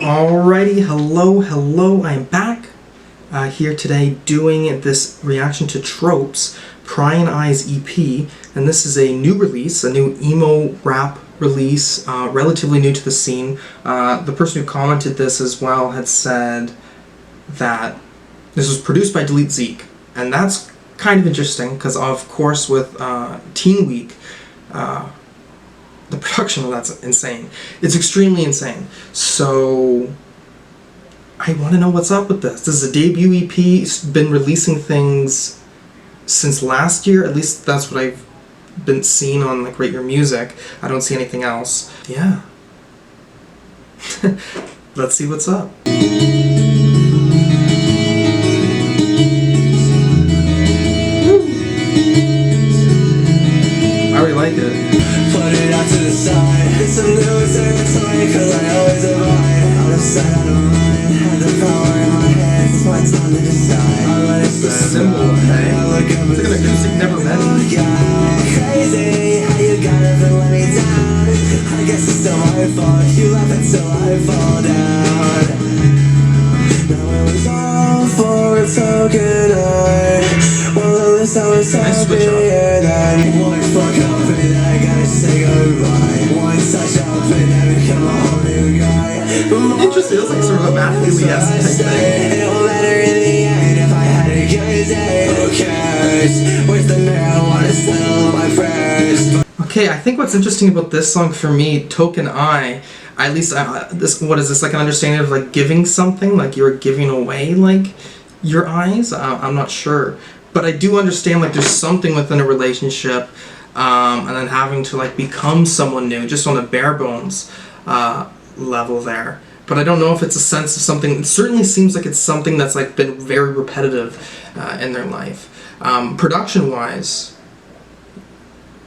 Alrighty, hello, I am back here today doing this reaction to Tropes, Prying EP, and this is a new release, a new emo rap release, relatively new to the scene. The person who commented this as well had said that this was produced by dltzk, and that's kind of interesting because of course with Teen Week, the production of that's insane. It's extremely insane. So I want to know what's up with this. This is a debut EP. It's been releasing things since last year. At least that's what I've been seeing on like Rate Your Music. I don't see anything else. Yeah. Let's see what's up. I already like it. Put it out to the side. It's a new territory, cause I always avoid. Out of sight, out of mind. Had the power in my hands, it's my time to decide. I let it the symbol, okay? It's like an acoustic never met. Crazy, how you got up and let me down. I guess it's still my fault. You laugh until I fall down. Now it was all for a token eye. Well, at least I was happier than one fuck up and I gotta say goodbye. One touch up and I become a whole new guy. Interesting, it's like sort of a Matt Healy-esque type thing. It don't matter in the end if I had a good day. Who cares? Where's the mirror? I wanna settle my prayers. Okay, I think what's interesting about this song for me, Token Eye, at least this, what is this, like an understanding of like giving something, like you're giving away like your eyes? I'm not sure. But I do understand like there's something within a relationship and then having to like become someone new just on a bare bones level there. But I don't know if it's a sense of something. It certainly seems like it's something that's like been very repetitive in their life. Production wise,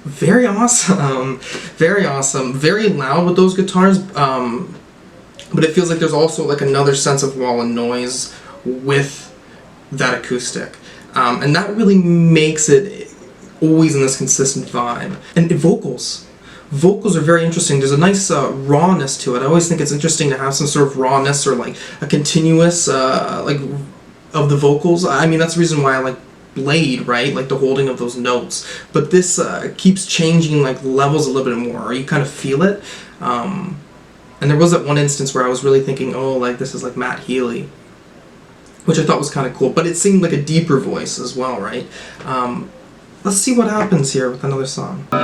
very awesome, very awesome, very loud with those guitars, but it feels like there's also like another sense of wall and noise with that acoustic. And that really makes it always in this consistent vibe. And vocals are very interesting. There's a nice rawness to it. I always think it's interesting to have some sort of rawness or like a continuous like of the vocals. I mean, that's the reason why I like Blade, right? Like the holding of those notes. But this keeps changing like levels a little bit more, or you kind of feel it. And there was that one instance where I was really thinking, oh, like this is like Matt Healy, which I thought was kind of cool, but it seemed like a deeper voice as well, right? Let's see what happens here with another song. I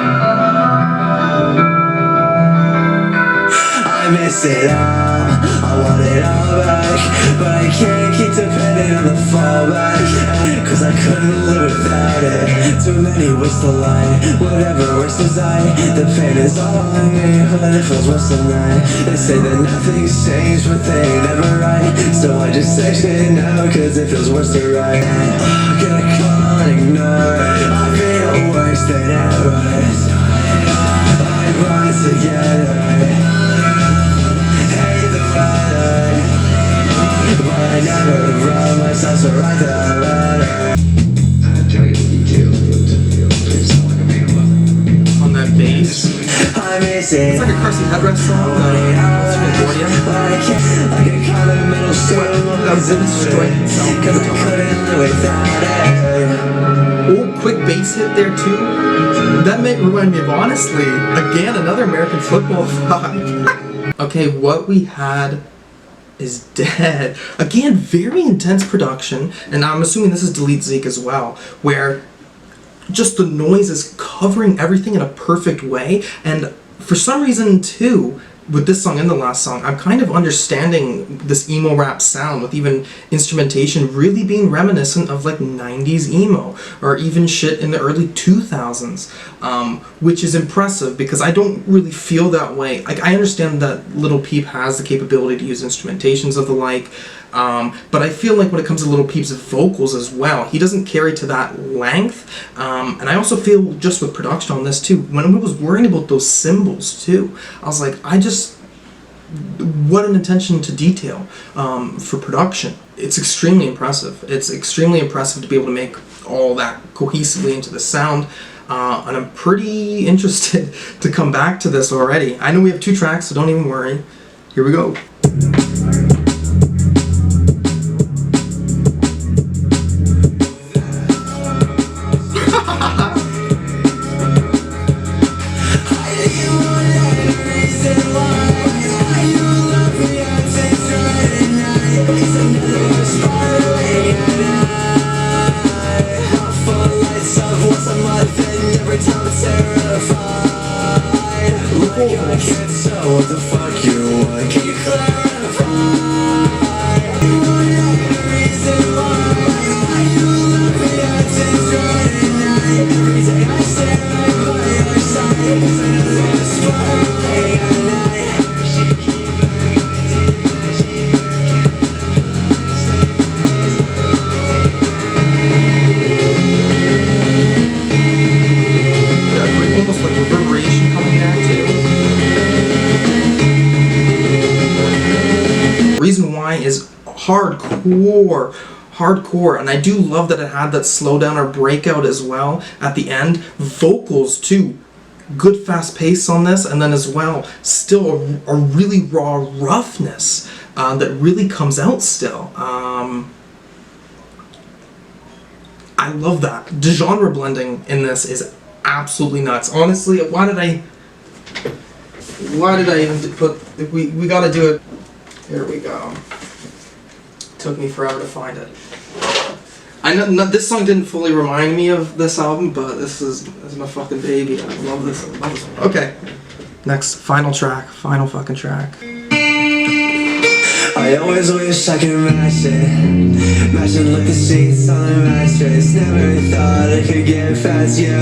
miss it all, I want it all back, but I can't keep depending on the fallback, cause I couldn't live without it. Too many ways to lie, whatever works design. The pain is all on me, but it feels worse than that. They say that nothing's changed, but they ain't never right. So I just say shit now, cause it feels worse to write. Gonna call and ignore, I feel worse than ever. I run together, I never brought myself to write that letter. On that bass. It's like a Carsey Headrest song. Oh, quick bass hit there too. That may remind me of, honestly, again, another American football vibe. Okay, what we had is dead. Again, very intense production, and I'm assuming this is dltzk as well, where just the noise is covering everything in a perfect way. And for some reason too, with this song and the last song, I'm kind of understanding this emo rap sound with even instrumentation really being reminiscent of like 90s emo or even shit in the early 2000s, which is impressive because I don't really feel that way. Like, I understand that Lil Peep has the capability to use instrumentations of the like, but I feel like when it comes to Lil Peep's vocals as well, he doesn't carry to that length. And I also feel just with production on this too, when I was worrying about those cymbals too, I was like, what an attention to detail for production. It's extremely impressive. It's extremely impressive to be able to make all that cohesively into the sound. And I'm pretty interested to come back to this already. I know we have 2 tracks, so don't even worry. Here we go. reason why is hardcore, and I do love that it had that slowdown or breakout as well at the end. Vocals too, good fast pace on this, and then as well still a really raw roughness that really comes out still. I love that. The genre blending in this is absolutely nuts. Honestly, why did I even put, we gotta do it. Here we go. Took me forever to find it. I know this song didn't fully remind me of this album, but this is my fucking baby. I love this. Okay. Next, final fucking track. I always wish I could match it. Imagine like the sheets on a mattress. Never thought I could get past you.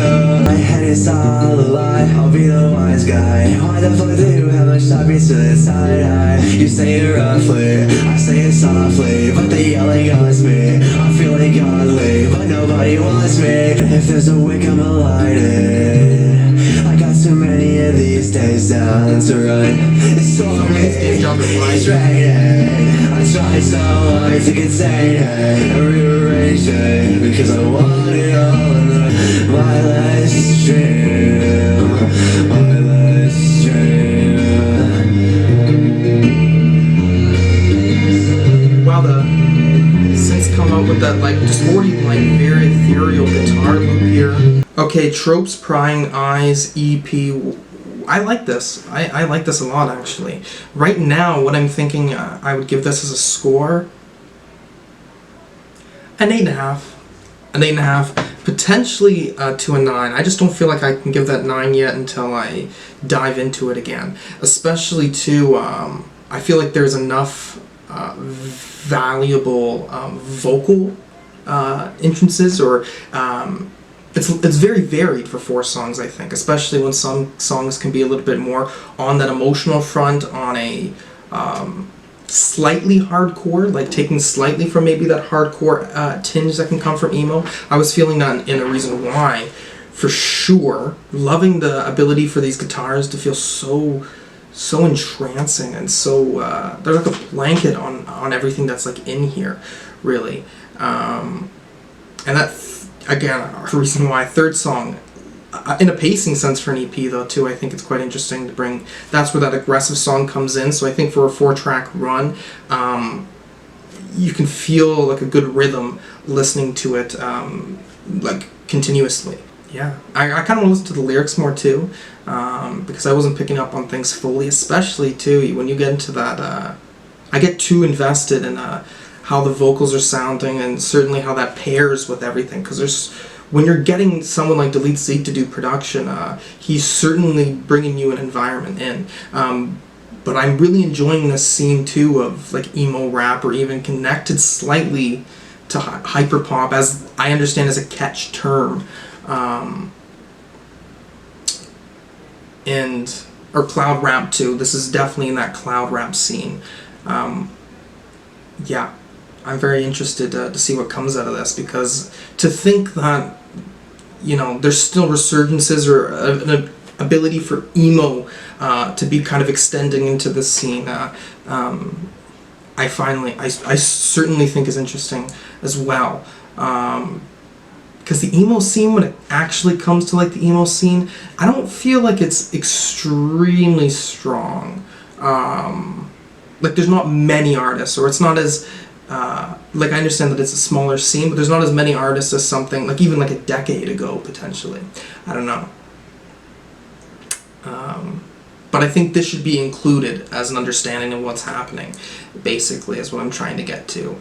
My head is all a lie, I'll be the wise guy. Why the fuck do you have my sharpies to the side eye? You say it roughly, I say it softly, but the yelling haunts me. I feel like godly, but nobody wants me. If there's a wick, I'ma light it. I got too many of these days down to run. It's so many, it's raining. I tried so hard to contain it and rearrange it, because I want it all in my last dream, my last dream. Wow, the synths come up with that like distorting, like very ethereal guitar loop here. Okay, Tropes, Prying Eyes EP. I like this. I like this a lot, actually. Right now, what I'm thinking I would give this as a score, an 8.5. An 8.5, potentially to a 9. I just don't feel like I can give that 9 yet until I dive into it again. Especially too, I feel like there's enough valuable vocal entrances, or it's very varied for 4 songs, I think, especially when some songs can be a little bit more on that emotional front, on a slightly hardcore, like taking slightly from maybe that hardcore tinge that can come from emo. I was feeling that in A Reason Why, for sure. Loving the ability for these guitars to feel so entrancing, and so they're like a blanket on everything that's like in here, really. And that, again, The Reason Why, third song, in a pacing sense for an EP though too, I think it's quite interesting to bring, that's where that aggressive song comes in. So I think for a 4-track run, you can feel like a good rhythm listening to it like continuously. Yeah, I kind of want to listen to the lyrics more too, because I wasn't picking up on things fully, especially too when you get into that, I get too invested in how the vocals are sounding, and certainly how that pairs with everything, because when you're getting someone like dltzk to do production, he's certainly bringing you an environment in. But I'm really enjoying this scene too of like emo rap, or even connected slightly to hyperpop, as I understand as a catch term, or cloud rap too. This is definitely in that cloud rap scene. Yeah, I'm very interested to see what comes out of this, because to think that, you know, there's still resurgences or an ability for emo to be kind of extending into this scene, I certainly think is interesting as well. Because the emo scene, when it actually comes to like the emo scene, I don't feel like it's extremely strong. Like there's not many artists, or it's not as like, I understand that it's a smaller scene, but there's not as many artists as something like even like a decade ago potentially. I don't know. But I think this should be included as an understanding of what's happening, basically, is what I'm trying to get to.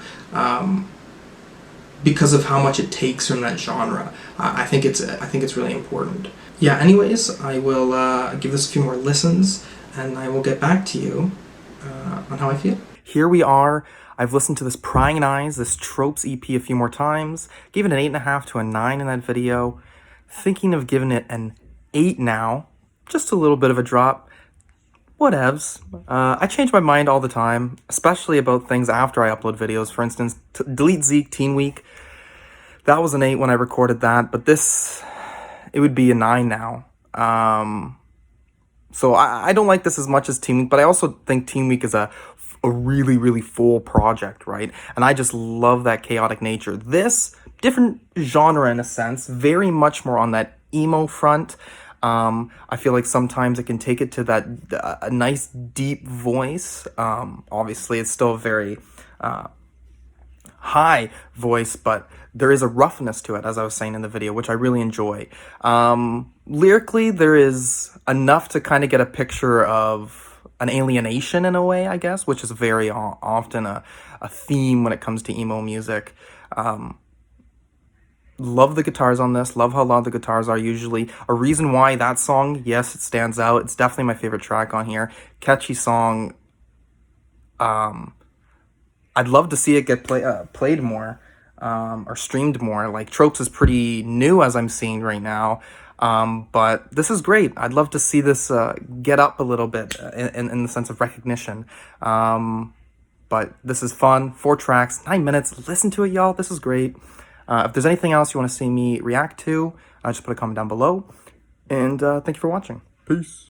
Because of how much it takes from that genre, I think it's really important. Yeah. Anyways, I will give this a few more listens, and I will get back to you on how I feel. Here we are. I've listened to this Prying Eyes, this Tropes EP a few more times. Gave it an 8.5 to a 9 in that video. Thinking of giving it an 8 now. Just a little bit of a drop. Whatevs. I change my mind all the time, especially about things after I upload videos. For instance, dltzk Teen Week. That was an 8 when I recorded that, but this, it would be a 9 now. So I don't like this as much as Teen Week, but I also think Teen Week is a a really, really full project, right? And I just love that chaotic nature. This, different genre in a sense, very much more on that emo front. I feel like sometimes it can take it to that a nice deep voice. Obviously, it's still a very high voice, but there is a roughness to it, as I was saying in the video, which I really enjoy. Lyrically, there is enough to kind of get a picture of an alienation in a way, I guess, which is very often a theme when it comes to emo music. Love the guitars on this. Love how loud the guitars are usually. A reason why that song, yes, it stands out. It's definitely my favorite track on here. Catchy song. I'd love to see it get played more or streamed more. Like, Tropes is pretty new, as I'm seeing right now. But this is great. I'd love to see this get up a little bit in the sense of recognition. But this is fun. 4 tracks, 9 minutes. Listen to it, y'all. This is great. If there's anything else you want to see me react to, just put a comment down below. And thank you for watching. Peace.